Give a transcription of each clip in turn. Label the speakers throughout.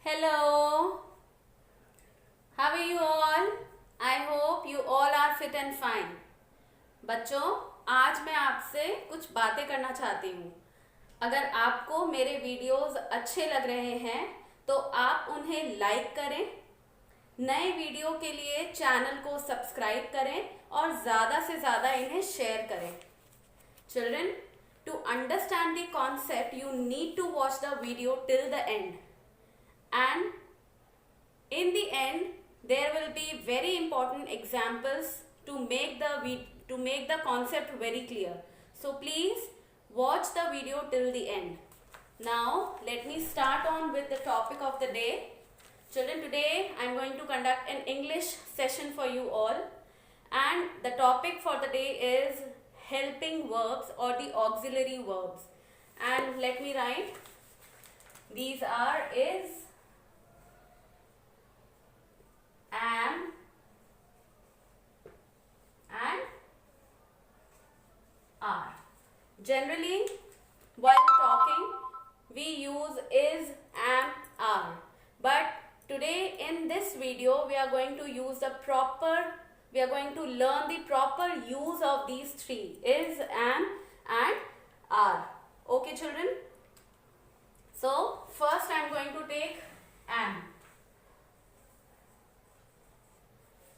Speaker 1: Hello, how are you all? I hope you all are fit and fine. बच्चों, आज मैं आपसे कुछ बातें करना चाहती हूँ। अगर आपको मेरे वीडियोस अच्छे लग रहे हैं तो आप उन्हें लाइक करें, नए वीडियो के लिए चैनल को सब्सक्राइब करें और ज़्यादा से ज़्यादा इन्हें शेयर करें। Children, to understand the concept, you need to watch the video till the end. And in the end, there will be very important examples to make the concept very clear. So please watch the video till the end. Now let me start on with the topic of the day. Children, today I am going to conduct an English session for you all, and the topic for the day is helping verbs or the auxiliary verbs. And let me write, these are is, am, and are. Generally, while talking, we use is, am, are. But today in this video, we are going to learn the proper use of these three, is, am, and are. Okay, children? So, first I am going to take am.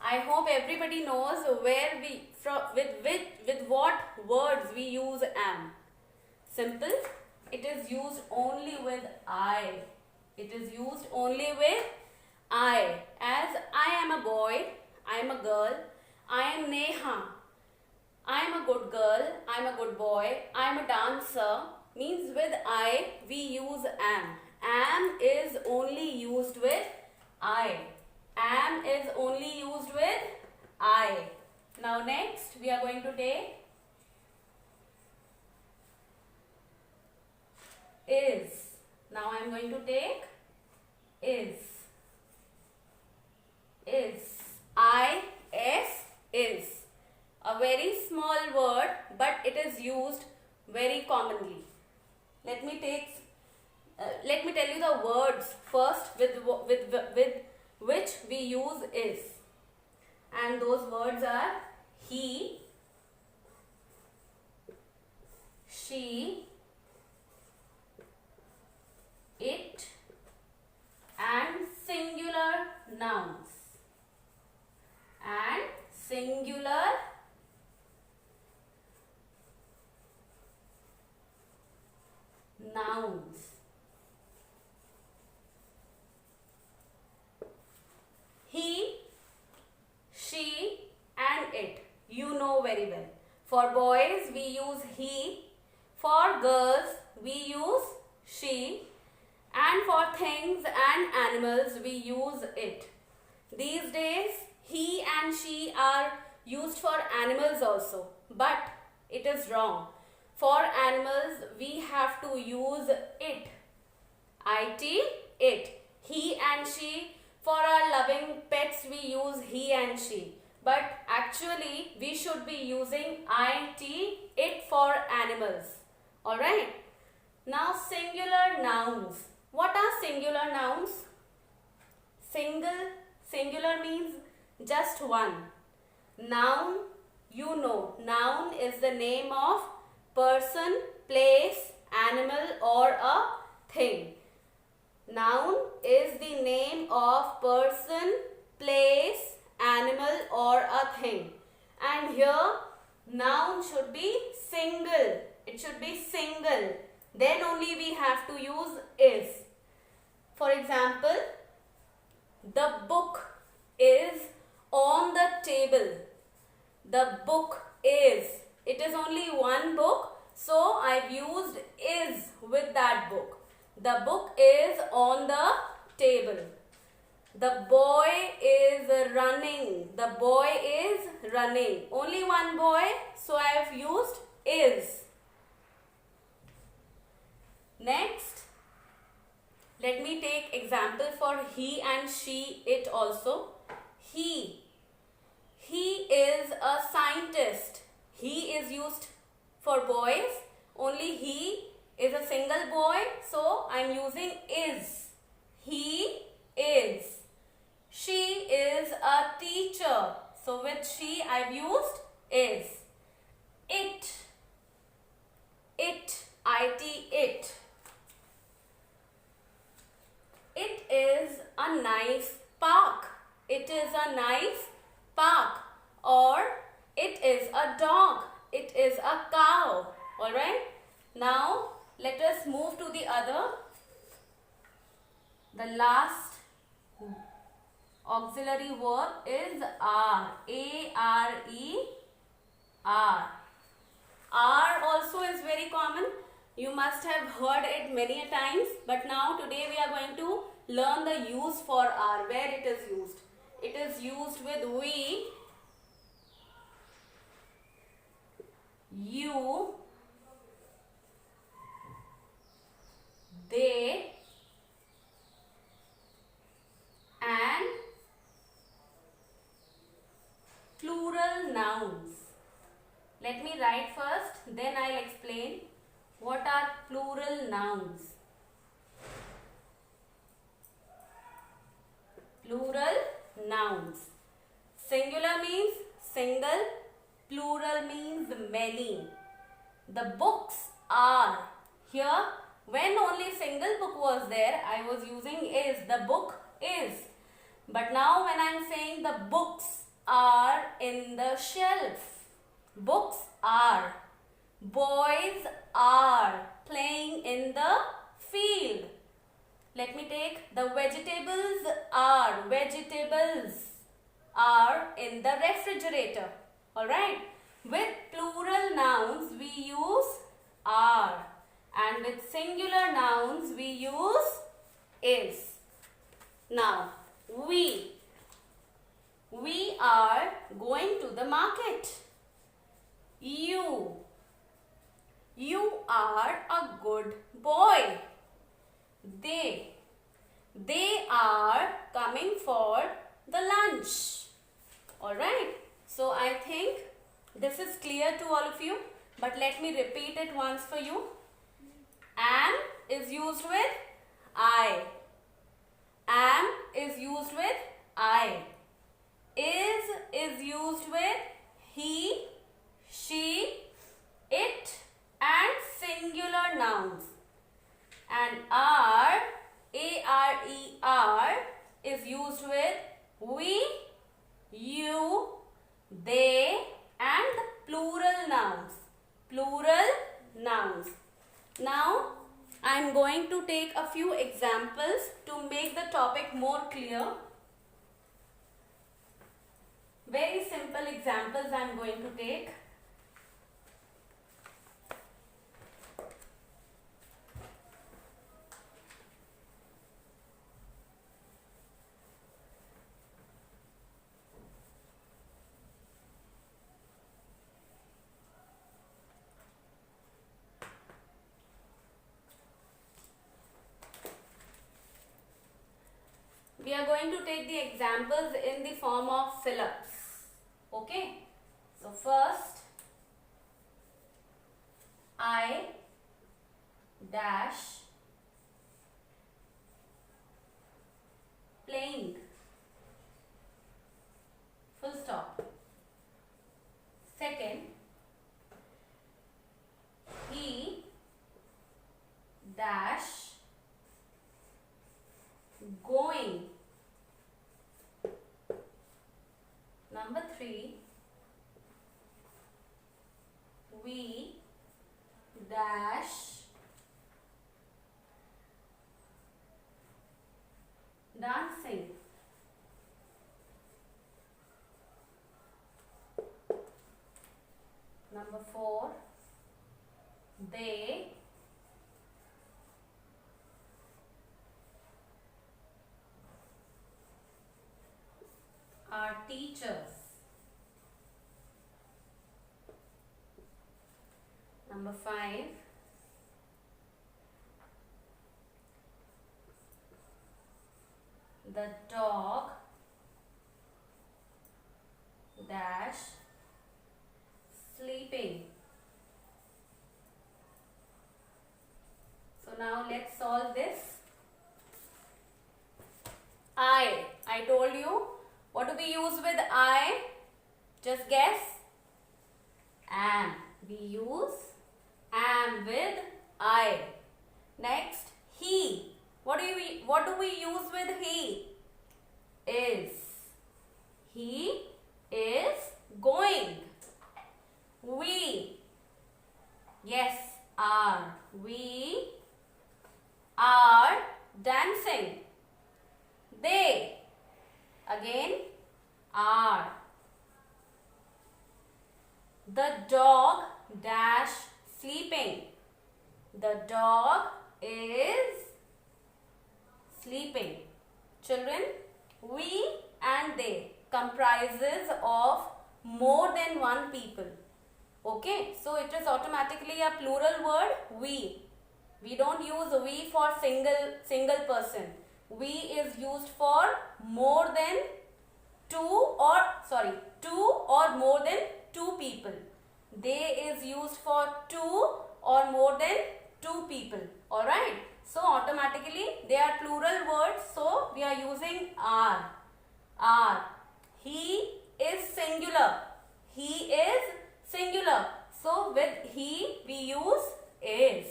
Speaker 1: I hope everybody knows with what words we use am. Simple. It is used only with I. It is used only with I. As I am a boy, I am a girl, I am Neha, I am a good girl, I am a good boy, I am a dancer. Means with I we use am. Am is only used with I. Am is only used with I. Now next we are going to take is. Now I am going to take is. Is. I-S is. A very small word, but it is used very commonly. Let me tell you the words first with which we use is. And those words are he, she, it, and singular nouns. And singular nouns. He, she, and it. You know very well. For boys, we use he. For girls, we use she. And for things and animals, we use it. These days, he and she are used for animals also. But it is wrong. For animals, we have to use it. It, it. He and she. For our loving pets, we use he and she. But actually, we should be using it for animals. Alright? Now, singular nouns. What are singular nouns? Singular means just one. Noun, you know. Noun is the name of person, place, animal, or a thing. Noun is the name of person, place, animal, or a thing. And here, noun should be single. It should be single. Then only we have to use is. For example, the book is on the table. The book is. It is only one book, so I've used is with that book. The book is on the table. The boy is running. The boy is running. Only one boy, so I have used is. Next, let me take example for he and she, it also. He is a scientist. He is used for boys. Only he is a single boy, so I am using is. He is. She is a teacher. So with she I've used is. It. It. I-T, it. It is a nice park. It is a nice park. Or it is a dog. It is a cow. Alright. Now let us move to the other. The last auxiliary verb is are. A-R-E-R. Are also is very common. You must have heard it many times. But now today we are going to learn the use for are. Where it is used. It is used with we, you, they, and plural nouns. Let me write first, then I'll explain what are plural nouns. Plural nouns. Singular means single, plural means many. The books are. Here, when only single book was there, I was using is. The book is. But now when I am saying the books are in the shelf. Books are. Boys are playing in the field. Let me take the vegetables are. Vegetables are in the refrigerator. Alright. With plural nouns we use are. And with singular nouns we use is. Now, we are going to the market. You are a good boy. They are coming for the lunch. Alright. So I think this is clear to all of you. But let me repeat it once for you. Am is used with I. Am is used with I. Is used with he, she, it, and singular nouns. And are, A-R-E-R, is used with we, you, they, and plural nouns. Plural nouns. Now, I am going to take a few examples to make the topic more clear. Very simple examples I am going to take. We are going to take the examples in the form of fill-ups. Okay. So first, I dash playing. Full stop. Second, he dash going. Number 3, we dash dancing. Number 4, they are teachers. Number 5, the dog dash sleeping. So now let's solve this. I told you. What do we use with I? Just guess. Am. We use am with I. Next, he. What do we use with he? Is. He is going. We. Yes, are. We are dancing. They. Again, are. The dog dash sleeping. The dog is sleeping. Children, we and they comprises of more than one people. Okay, so it is automatically a plural word, we. We don't use we for single person. We is used for more than two or more than two people. They is used for two or more than two people. Alright. So automatically they are plural words. So we are using are. Are. He is singular. He is singular. So with he we use is.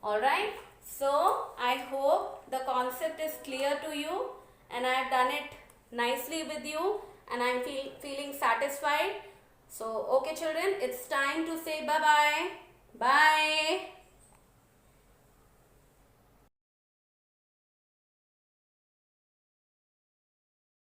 Speaker 1: Alright. So I hope the concept is clear to you and I have done it nicely with you and I am feeling satisfied. So okay children, it's time to say bye-bye. Bye.